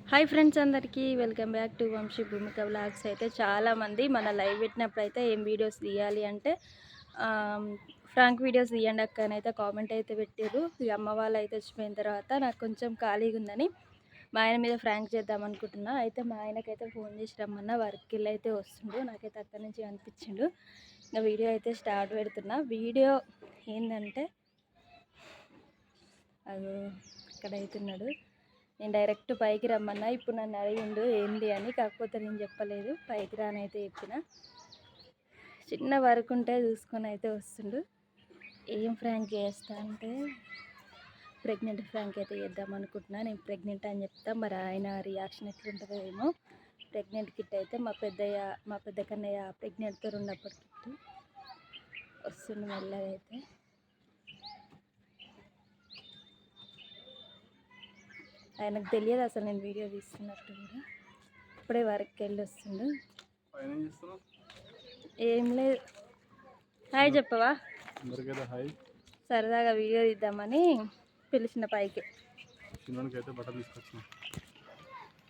Hi friends, అందరికీ welcome back to Vamsi Bhumika vlogs. అయితే చాలామంది మన లైవ్ పెట్టినప్పుడు అయితే ఏం వీడియోస్ తీయాలి అంటే ఫ్రాంక్ వీడియోస్ తీయండి అక్క అని అయితే కామెంట్ అయితే పెట్టారు. ఈ అమ్మ వాళ్ళు అయితే వచ్చిపోయిన తర్వాత నాకు కొంచెం ఖాళీగా ఉందని మా ఆయన మీద ఫ్రాంక్ చేద్దాం అనుకుంటున్నా. అయితే మా ఆయనకైతే ఫోన్ చేసి రమ్మన్నా, వర్క్ వెళ్ళి అయితే వస్తుండు. నాకైతే అక్కడి నుంచి అనిపించిండు. ఇంకా వీడియో అయితే స్టార్ట్ పెడుతున్నా. వీడియో ఏంటంటే అది ఇక్కడ అవుతున్నాడు. నేను డైరెక్ట్ పైకి రమ్మన్నా. ఇప్పుడు నన్ను అడిగిండు ఏంటి అని, కాకపోతే నేను చెప్పలేదు. పైకి రానైతే చెప్పిన. చిన్న వర్క్ ఉంటే చూసుకొని అయితే వస్తుండు. ఏం ఫ్రాంక్ చేస్తా అంటే ప్రెగ్నెంట్ ఫ్రాంక్ అయితే చేద్దాం అనుకుంటున్నా. నేను ప్రెగ్నెంట్ అని చెప్తా, మరి ఆయన రియాక్షన్ ఎట్లుంటుందో ఏమో. ప్రెగ్నెంట్ కిట్ అయితే మా పెద్ద కన్నయ్య ప్రెగ్నెంట్తో ఉన్నప్పటి కిట్ వస్తుంది మెల్లగా అయితే. ఆయనకు తెలియదు అసలు నేను వీడియో తీస్తున్నట్టు కూడా. ఇప్పుడే వర్క్కి వెళ్ళి వస్తుండు. ఏం లేదు, హాయ్ చెప్పవా, సరదాగా వీడియో తీద్దామని పిలిచిన పైకి.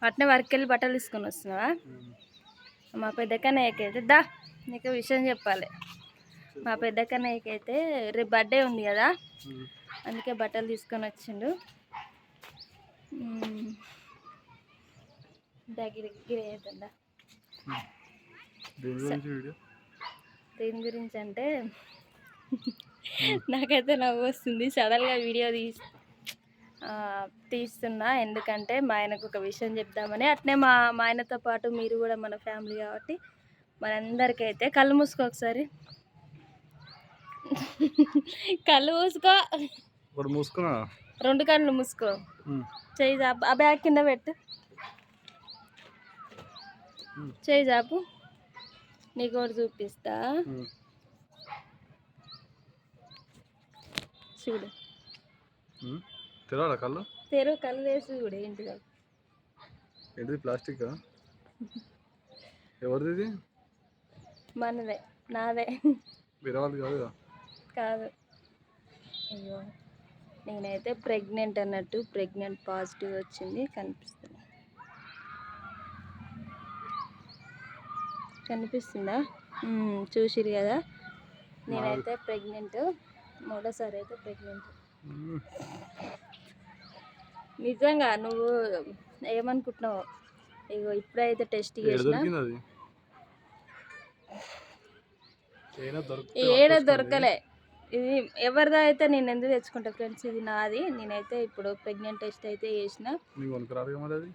అట్నే వర్క్ వెళ్ళి బట్టలు తీసుకొని వస్తున్నావా? మా పెద్ద కన్నయ్యకి అయితే దా, నీకు విషయం చెప్పాలి. మా పెద్ద కన్నయ్యకి అయితే రేపు బర్త్డే ఉంది కదా, అందుకే బట్టలు తీసుకొని వచ్చిండు. దేని గురించి అంటే నాకైతే నవ్వు వస్తుంది. సడన్గా వీడియో తీస్తున్నా, ఎందుకంటే మా ఆయనకు ఒక విషయం చెప్దామని. అట్నే మా ఆయనతో పాటు మీరు కూడా మన ఫ్యామిలీ కాబట్టి మనందరికైతే. కళ్ళు మూసుకో ఒకసారి, కళ్ళు మూసుకో, రెండు కళ్ళు మూసుకో, చేయి చాపు, ఆ బ్యాగ్ కింద పెట్టు, చేయి చాపు, నీకు ఒకటి చూపిస్తా చూడు. కళ్ళు వేసి చూడు. ఏంటిది? ప్లాస్టిక్ ఎవరిది? మనదే, నాదే. కాదు. అయ్యో, నేనైతే ప్రెగ్నెంట్ అన్నట్టు, ప్రెగ్నెంట్ పాజిటివ్ వచ్చింది. కనిపిస్తుందా? చూసిరు కదా, నేనైతే ప్రెగ్నెంట్, మూడోసారి అయితే ప్రెగ్నెంట్. నిజంగా నువ్వు ఏమనుకుంటున్నావు? ఇగో ఇప్పుడైతే టెస్ట్ చేసిన, ఏడ దొరకలే. ఇది ఎవరిదా అయితే నేను ఎందుకు తెచ్చుకుంటా ఫ్రెండ్స్, ఇది నాది. నేనైతే ఇప్పుడు ప్రెగ్నెంట్ టెస్ట్ అయితే చేసిన,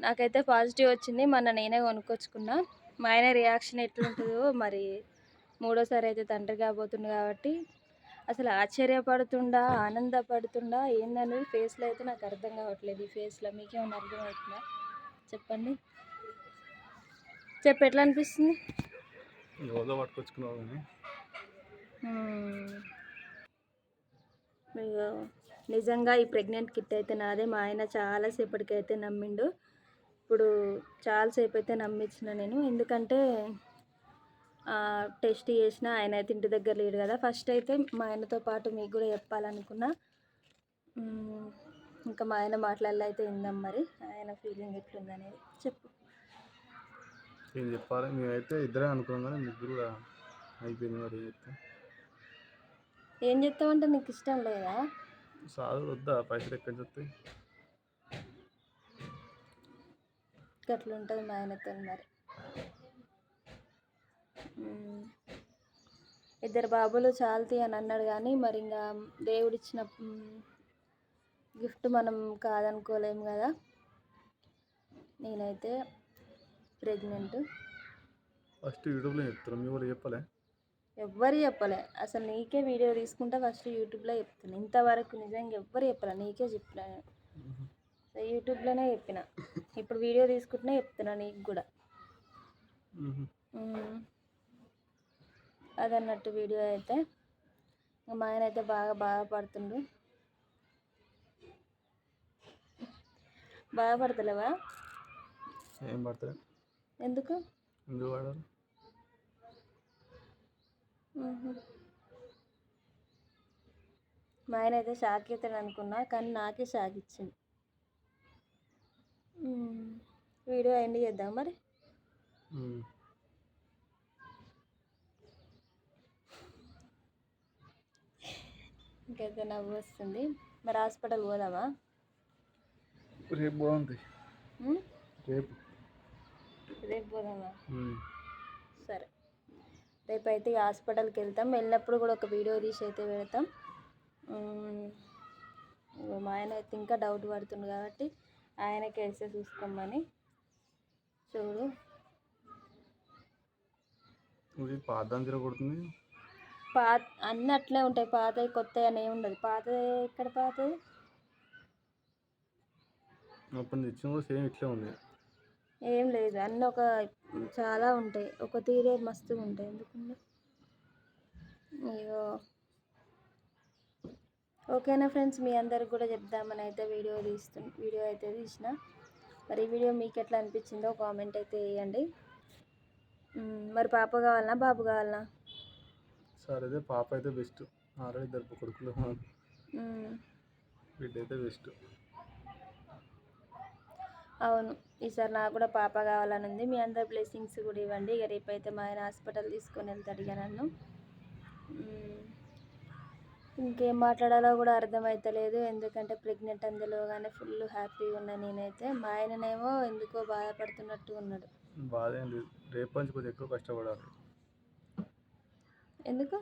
నాకైతే పాజిటివ్ వచ్చింది. మొన్న నేనే కొనుక్కొచ్చుకున్నా. మా ఆయన రియాక్షన్ ఎట్లుంటుందో మరి. మూడోసారి అయితే తండ్రి కాబోతుంది కాబట్టి అసలు ఆశ్చర్యపడుతుండా, ఆనందపడుతుండా ఏందనేది ఫేస్లో అయితే నాకు అర్థం కావట్లేదు. ఈ ఫేస్లో మీకేమైనా అర్థమవుతుందా చెప్పండి? ఎట్లా అనిపిస్తుంది? నిజంగా ఈ ప్రెగ్నెంట్ కిట్ అయితే నాదే. మా ఆయన చాలాసేపటికైతే నమ్మిండు. ఇప్పుడు చాలాసేపు అయితే నమ్మించిన నేను, ఎందుకంటే టెస్ట్ చేసిన. ఆయన అయితే ఇంటి దగ్గర లేడు కదా. ఫస్ట్ అయితే మా ఆయనతో పాటు మీకు కూడా చెప్పాలనుకున్నా. ఇంకా మా ఆయన మాట్లాడాలి అయితే ఇందాం, మరి ఆయన ఫీలింగ్ ఎట్లుందనేది చెప్పు. ఏం చెప్పాలి, మేమైతే ఇద్దరే అనుకున్నాం కానీ ముగ్గురు కూడా అయిపోయింది. మరి ఏం చెప్తామంటే నీకు ఇష్టం లేదా? సాధు వద్దా, పైసలు ఎక్కడి నుంచి వస్తాయి? అట్లుంటుంది మా ఆయనతో మరి. ఇద్దరు బాబులు చాలుతీ అని అన్నాడు కానీ మరి ఇంకా దేవుడిచ్చిన గిఫ్ట్ మనం కాదనుకోలేము కదా. నేనైతే ప్రెగ్నెంట్. ఫస్ట్ యూట్యూబ్లో చెప్తాను, మీ వాళ్ళు చెప్పలే? ఎవ్వరు చెప్పలే. అసలు నీకే వీడియో తీసుకుంటా ఫస్ట్ యూట్యూబ్లో చెప్తాను. ఇంతవరకు నిజంగా ఎవ్వరు చెప్పలే, నీకే చెప్పిన. యూట్యూబ్లోనే చెప్పిన. ఇప్పుడు వీడియో తీసుకుంటూనే చెప్తున్నా నీకు కూడా. అదన్నట్టు వీడియో అయితే. మా ఆయన అయితే బాగా బాధపడుతుండు. బాధపడతలేవా? ఏం పడతా? ఎందుకు వాడాలి? మా ఆయన అయితే షాక్ అవుతాడు అనుకున్నా, కానీ నాకే షాక్ ఇచ్చింది. వీడియో ఎండ్ చేద్దాం మరి. ఇంకైతే నవ్వు వస్తుంది. మరి హాస్పిటల్ పోదామా? రేపు బాగుంది. రేపు పోదామా? సరే, రేపు అయితే హాస్పిటల్కి వెళ్తాం. వెళ్ళినప్పుడు కూడా ఒక వీడియో తీసి అయితే పెడతాం. మా ఆయన అయితే ఇంకా డౌట్ పడుతుంది కాబట్టి ఆయనకి వేస్తే చూసుకోమని. చూడు పాత తిరగొడుతుంది. పాత అన్నీ అట్లే ఉంటాయి, పాతవి కొత్తవి అని ఏమి ఉండదు. పాతది ఎక్కడ పాతది? అప్పుడు తెచ్చిన కూడా సేమ్ ఇట్లే ఉంది. ఏం లేదు, అన్నీ చాలా ఉంటాయి, ఒక తీరే మస్తుగా ఉంటాయి. ఎందుకంటే ఇగో ఓకేనా ఫ్రెండ్స్, మీ అందరికి కూడా చెప్దామని అయితే వీడియో అయితే తీసిన. మరి ఈ వీడియో మీకు ఎట్లా అనిపించిందో కామెంట్ అయితే వేయండి. మరి పాప కావాలనా బాబు కావాలనా? సరే, అదే పాప అయితే బెస్ట్. ఆల్రెడీ ఇద్దరు కొడుకులు, బిడ్డ అయితే బెస్ట్. అవును, ఈసారి నాకు కూడా పాప కావాలని ఉంది. మీ అందరి బ్లెస్సింగ్స్ కూడా ఇవ్వండి. ఇక రేపైతే మా ఆయన హాస్పిటల్ తీసుకొని వెళ్తాడు ఇక నన్ను. ఇంకేం మాట్లాడాలో కూడా అర్థమవుతలేదు, ఎందుకంటే ప్రెగ్నెంట్ అందులోగానే ఫుల్ హ్యాపీగా ఉన్నా నేనైతే. మా ఆయననేమో ఎందుకో బాధపడుతున్నట్టు ఉన్నాడు. బాధ ఏం లేదు, రేపు నుంచి కొంచెం ఎక్కువ కష్టపడాలి. ఎందుకు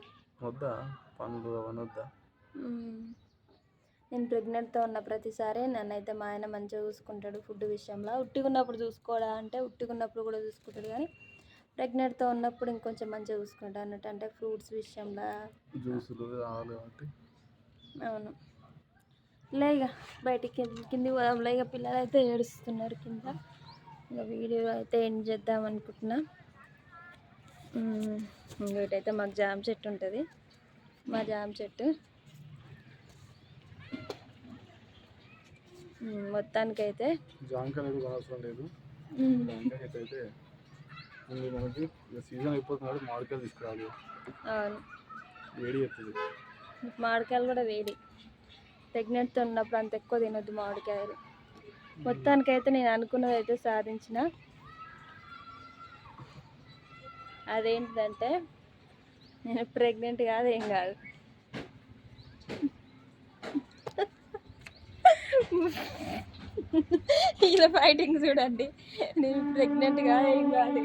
వద్దా పనులు అవన్నీ వద్దా? నేను ప్రెగ్నెంట్తో ఉన్న ప్రతిసారి నన్నైతే మా ఆయన మంచిగా చూసుకుంటాడు. ఫుడ్ విషయంలో ఉట్టిగున్నప్పుడు చూసుకోవడా అంటే ఉట్టిగున్నప్పుడు కూడా చూసుకుంటాడు, కానీ ప్రెగ్నెంట్తో ఉన్నప్పుడు ఇంకొంచెం మంచిగా చూసుకుంటాడు అన్నట్టు. అంటే ఫ్రూట్స్ విషయంలో, జ్యూసులు కావాలి కాబట్టి. అవును. లేక బయటికి కింది పోదాం. లేక పిల్లలు అయితే ఏడుస్తున్నారు కింద. ఇక వీడియో అయితే ఎండ్ చేద్దాం అనుకుంటున్నా. ఇంకోటైతే మాకు జామ చెట్టు ఉంటుంది, మా జామ చెట్టు మొత్తానికైతే జామకాయ అవసరం లేదు. జామకాయ చెట్టు అయితే మనకి సీజన్ అయిపోతున్నాడు, మామిడికాయలు తీసుకురావాలి. అవును, వేడి చెప్తుంది. మామిడికాయలు కూడా వేడి. ప్రెగ్నెంట్తో ఉన్నప్పుడు అంత ఎక్కువ తినొద్దు మామిడికాయలు. మొత్తానికైతే నేను అనుకున్నది అయితే సాధించిన. అదేంటంటే నేను ప్రెగ్నెంట్ కాదు, ఏం కాదు. ఇలా ఫైటింగ్ చూడండి. నేను ప్రెగ్నెంట్ కాదు, ఏం కాదు.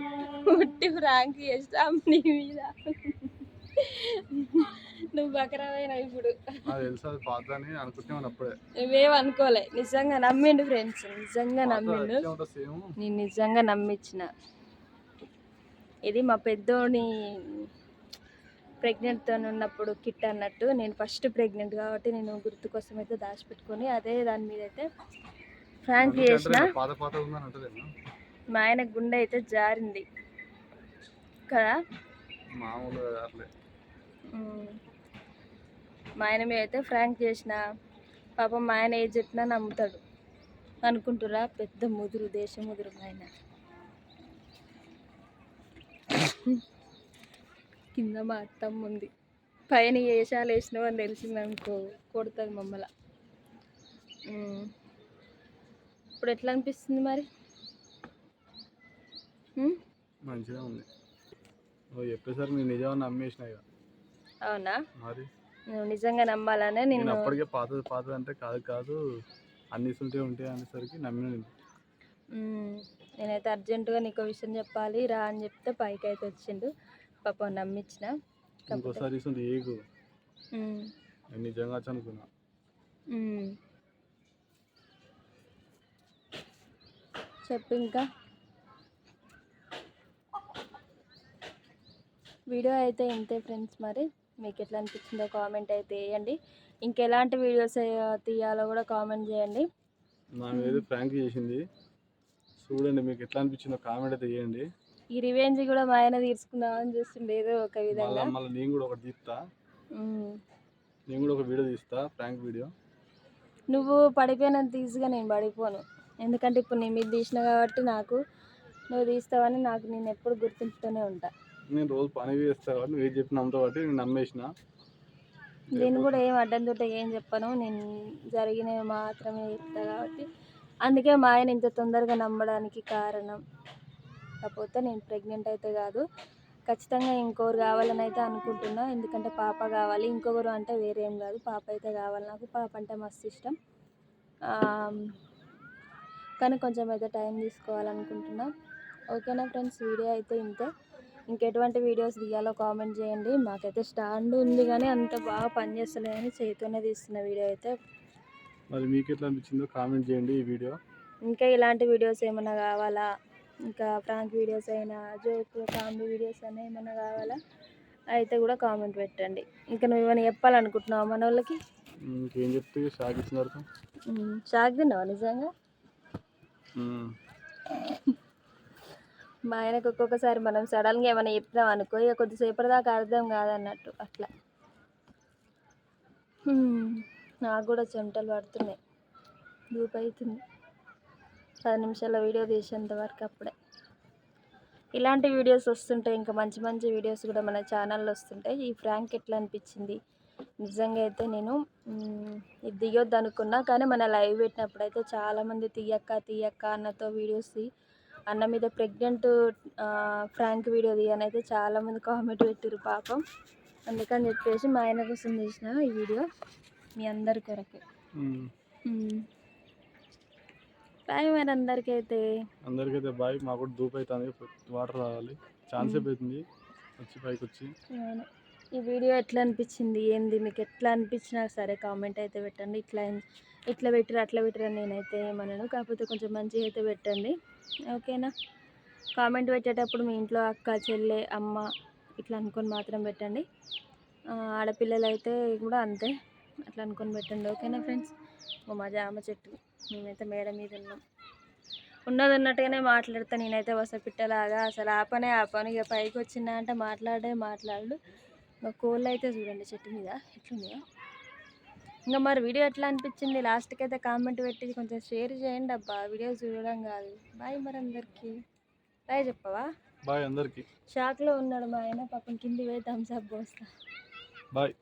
ఉట్టి ఫ్రాంక్ చేస్తాం నీ మీద. నువ్వు బకరావైనా ఇప్పుడు నువ్వేం అనుకోలే. నిజంగా నమ్మిండు ఫ్రెండ్స్, నిజంగా నమ్మిండు. నేను నిజంగా నమ్మించిన. ఇది మా పెద్దోని ప్రెగ్నెంట్తో ఉన్నప్పుడు కిట్ అన్నట్టు. నేను ఫస్ట్ ప్రెగ్నెంట్ కాబట్టి నేను గుర్తు కోసం అయితే దాచిపెట్టుకొని అదే దాని మీద అయితే ఫ్రాంక్ చేసిన. మా ఆయన గుండె అయితే జారింది కదా. మా ఆయన మీద అయితే ఫ్రాంక్ చేసిన. పాపం మా ఆయన ఏది చెప్పినా నమ్ముతాడు అనుకుంటురా. పెద్ద ముదురు, దేశ ముదురు మా ఆయన. కింద మా అత్తమ్మ ఉంది, పైన వేషాలు వేసినావు అని తెలిసిందనుకో కొడుతుంది మమ్మల్ని. ఇప్పుడు ఎట్లా అనిపిస్తుంది మరి? మంచిగా ఉంది. చెప్పేసరికి నేను నిజంగా నమ్మేసిన. అవునా? మరి నువ్వు నిజంగా నమ్మాలనే నేను అప్పటికే పాతది అంటే కాదు అన్ని ఉంటాయి అనేసరికి నమ్మిన. నేనైతే అర్జెంటుగా నీకు విషయం చెప్పాలి రా అని చెప్తే పైకి అయితే వచ్చిండు. పాపం నమ్మించిన. ఇంకోసారి నిజంగా అనుకున్నా. చెప్పు ఇంకా. వీడియో అయితే ఇంతే ఫ్రెండ్స్. మరి మీకు ఎట్లా అనిపించిందో కామెంట్ అయితే వేయండి. ఇంకెలాంటి వీడియోస్ తీయాలో కూడా కామెంట్ చేయండి. నా మీద ప్రాంక్ చేసింది చూడండి, మీకు ఎట్లా అనిపించిందో కామెంట్ అయితే చేయండి. ఈ రివెంజ్ కూడా మా ఆయన తీర్చుకుందామని చూస్తుండే ఏదో ఒక విధంగా. మళ్ళీ నేను కూడా ఒకటి తీస్తా, నేను కూడా ఒక వీడియో తీస్తా, ప్రాంక్ వీడియో. నువ్వు పడిపోయినంత ఈజీగా నేను పడిపోను, ఎందుకంటే ఇప్పుడు నీ మీద తీసిన కాబట్టి నాకు నువ్వు తీస్తావని నాకు నేను ఎప్పుడు గుర్తుంచుతూనే ఉంటా. నేను రోజు పని చేస్తా కాబట్టి నువ్వు ఏం చెప్పిన కాబట్టి నేను నమ్మేసిన. నేను కూడా ఏం అడ్డం తోట ఏం చెప్పను, నేను జరిగినవి మాత్రమే చెప్తా కాబట్టి అందుకే మా ఆయన ఇంత తొందరగా నమ్మడానికి కారణం. కాకపోతే నేను ప్రెగ్నెంట్ అయితే కాదు, ఖచ్చితంగా ఇంకొకరు కావాలని అయితే అనుకుంటున్నా. ఎందుకంటే పాప కావాలి, ఇంకొకరు అంటే వేరేం కాదు, పాప అయితే కావాలి నాకు. పాప అంటే మస్తు ఇష్టం. కానీ కొంచెం అయితే టైం తీసుకోవాలనుకుంటున్నా. ఓకేనా ఫ్రెండ్స్, వీడియో అయితే ఇంతే. ఇంకెటువంటి వీడియోస్ తీయాలో కామెంట్ చేయండి. మాకైతే స్టాండ్ ఉంది కానీ అంత బాగా పనిచేస్తలేదు కానీ చేతితోనే తీస్తున్న వీడియో అయితే. మరి మీకు ఎట్లా అనిపించిందో కామెంట్ చేయండి ఈ వీడియో. ఇంకా ఇలాంటి వీడియోస్ ఏమైనా కావాలా, ఇంకా ప్రాంక్ వీడియోస్ అయినా, జోక్ కామెడీ వీడియోస్ అయినా ఏమైనా కావాలా అయితే కూడా కామెంట్ పెట్టండి. ఇంకా నువ్వు ఏమైనా చెప్పాలనుకుంటున్నావు మన వాళ్ళకి? ఇంకేం చెప్తే షాక్ ఇచ్చిన వరకు. షాక్ తిన్నావా నిజంగా? మా ఆయనకు ఒక్కొక్కసారి మనం సడన్గా ఏమైనా చెప్పినాం అనుకో, ఇక కొద్దిసేపటి దాకా అర్థం కాదన్నట్టు అట్లా. నాకు కూడా చెమటలు పడుతున్నాయి, ధూపు అవుతుంది 10 నిమిషాల వీడియో తీసేంత వరకు. అప్పుడే ఇలాంటి వీడియోస్ వస్తుంటాయి, ఇంకా మంచి మంచి వీడియోస్ కూడా మన ఛానల్లో వస్తుంటాయి. ఈ ఫ్రాంక్ ఎట్లా అనిపించింది? నిజంగా అయితే నేను ఇది దిగొద్దు అనుకున్నా, కానీ మన లైవ్ పెట్టినప్పుడు అయితే చాలామంది తీయక్క అన్నతో వీడియోస్ అన్న మీద ప్రెగ్నెంట్ ఫ్రాంక్ వీడియో తీయని అయితే చాలామంది కామెంట్ పెట్టారు పాపం. అందుకని చెప్పేసి మా ఆయన కోసం తీసిన ఈ వీడియో మీ అందరి కొరకే. బాయ్ మరి అందరికైతే బాయ్. మాకు కూడా ధూప్ అవుతుంది, వాటర్ రావాలి, ఛాన్స్ అవుతుంది వచ్చి పైకి వచ్చి. ఈ వీడియో ఎట్లా అనిపించింది ఏంది, మీకు ఎట్లా అనిపించినా సరే కామెంట్ అయితే పెట్టండి. ఇట్లా పెట్టరు అట్లా పెట్టరు అని నేనైతే ఏమన్నాను, కాకపోతే కొంచెం మంచిగా అయితే పెట్టండి. ఓకేనా? కామెంట్ పెట్టేటప్పుడు మీ ఇంట్లో అక్క, చెల్లె, అమ్మ ఇట్లా అనుకొని మాత్రం పెట్టండి. ఆడపిల్లలు అయితే కూడా అంతే, అట్లా అనుకొని పెట్టండి. ఓకేనా ఫ్రెండ్స్? మా జామ చెట్టు, మేమైతే మేడ మీద ఉన్నాం. ఉన్నది ఉన్నట్టుగానే మాట్లాడతా నేనైతే వసపిట్టలాగా. అసలు ఆపను ఇక పైకి వచ్చిందా అంటే మాట్లాడు. ఇంకా కోళ్ళు అయితే చూడండి చెట్టు మీద ఎట్లున్నాయో. ఇంకా మరి వీడియో ఎట్లా అనిపించింది లాస్ట్కి అయితే కామెంట్ పెట్టి కొంచెం షేర్ చేయండి అబ్బా, వీడియో చూడడం కాదు. బాయ్ మరి అందరికీ. బాయ్ చెప్పవా? బాయ్ అందరికీ. షాక్లో ఉన్నాడు మా ఆయన పాపం, కింది పోయి థమ్స్ అప్ పోస్తా. బాయ్.